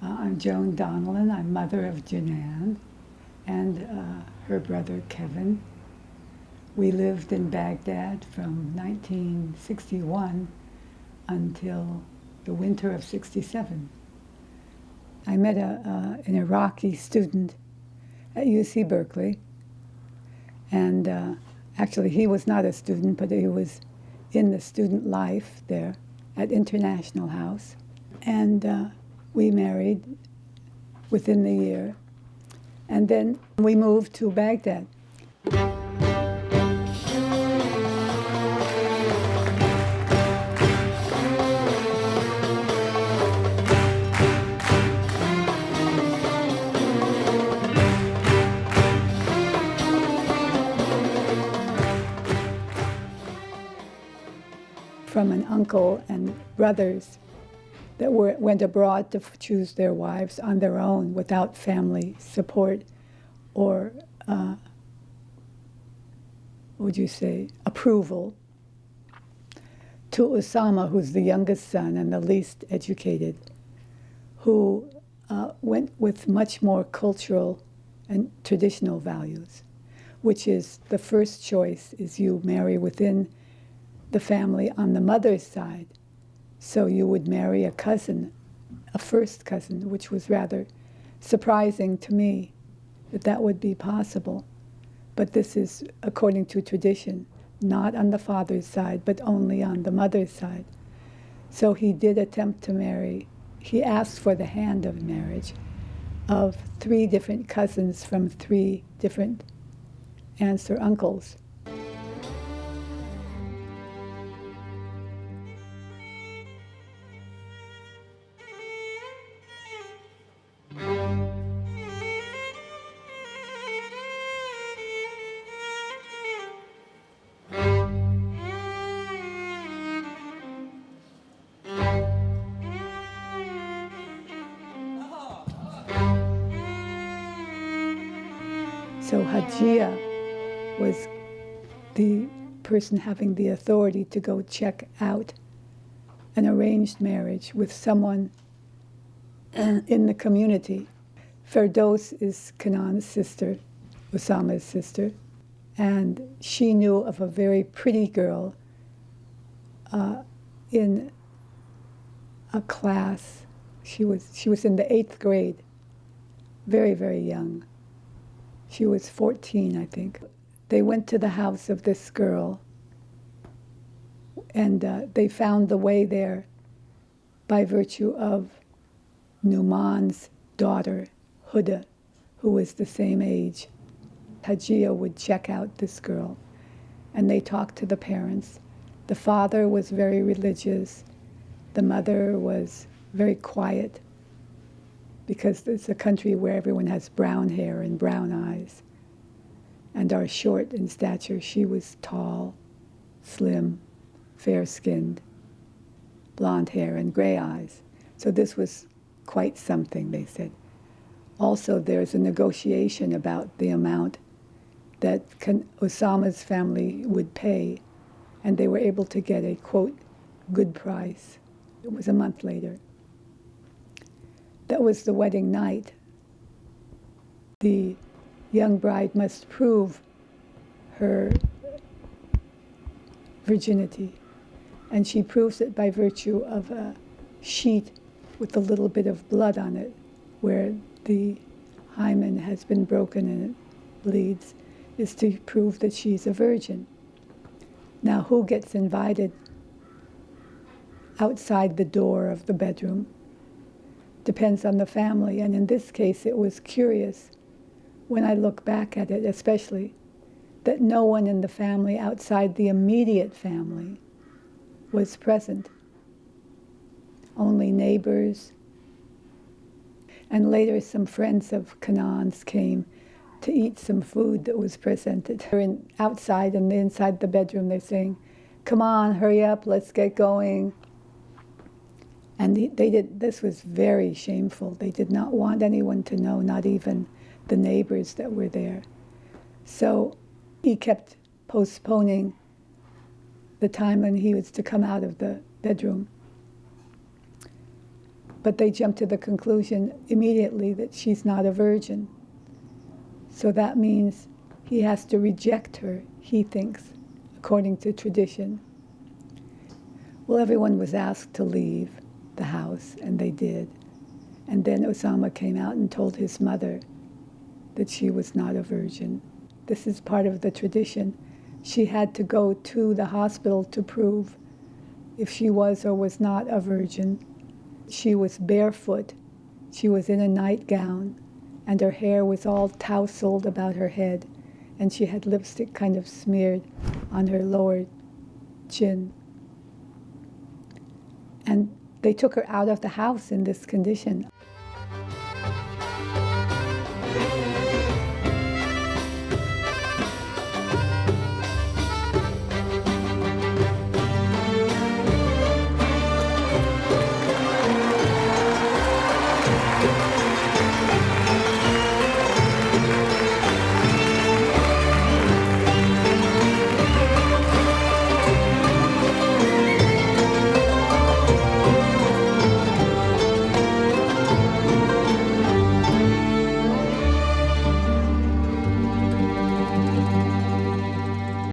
I'm Joan Donelan. I'm mother of Janan and her brother Kevin. We lived in Baghdad from 1961 until the winter of '67. I met an Iraqi student at UC Berkeley, and actually he was not a student, but he was in the student life there at International House. And we married within the year. And then we moved to Baghdad. From an uncle and brothers that went abroad to choose their wives on their own without family support or, what would you say, approval, to Osama, who's the youngest son and the least educated, who went with much more cultural and traditional values, which is the first choice is you marry within the family on the mother's side. So you would marry a cousin, a first cousin, which was rather surprising to me that that would be possible. But this is according to tradition, not on the father's side, but only on the mother's side. So he did attempt to marry. He asked for the hand of marriage of 3 different cousins from 3 different aunts or uncles. So Hajia was the person having the authority to go check out an arranged marriage with someone in the community. Ferdos is Kanan's sister, Osama's sister, and she knew of a very pretty girl in a class. She was in the 8th grade, very, very young. She was 14, I think. They went to the house of this girl, and they found the way there by virtue of Numan's daughter, Huda, who was the same age. Hajia would check out this girl, and they talked to the parents. The father was very religious. The mother was very quiet, because it's a country where everyone has brown hair and brown eyes and are short in stature. She was tall, slim, fair-skinned, blonde hair and gray eyes. So this was quite something, they said. Also, there's a negotiation about the amount that Osama's family would pay, and they were able to get a, quote, good price. It was a month later. That was the wedding night. The young bride must prove her virginity, and she proves it by virtue of a sheet with a little bit of blood on it, where the hymen has been broken and it bleeds, is to prove that she's a virgin. Now, who gets invited outside the door of the bedroom depends on the family, and in this case it was curious, when I look back at it especially, that no one in the family outside the immediate family was present. Only neighbors, and later some friends of Kanan's came to eat some food that was presented. They're outside, and inside the bedroom they're saying, "Come on, hurry up, let's get going." And this was very shameful. They did not want anyone to know, not even the neighbors that were there. So he kept postponing the time when he was to come out of the bedroom. But they jumped to the conclusion immediately that she's not a virgin. So that means he has to reject her, he thinks, according to tradition. Well, everyone was asked to leave the house, and they did. And then Osama came out and told his mother that she was not a virgin. This is part of the tradition. She had to go to the hospital to prove if she was or was not a virgin. She was barefoot. She was in a nightgown, and her hair was all tousled about her head, and she had lipstick kind of smeared on her lower chin. And they took her out of the house in this condition.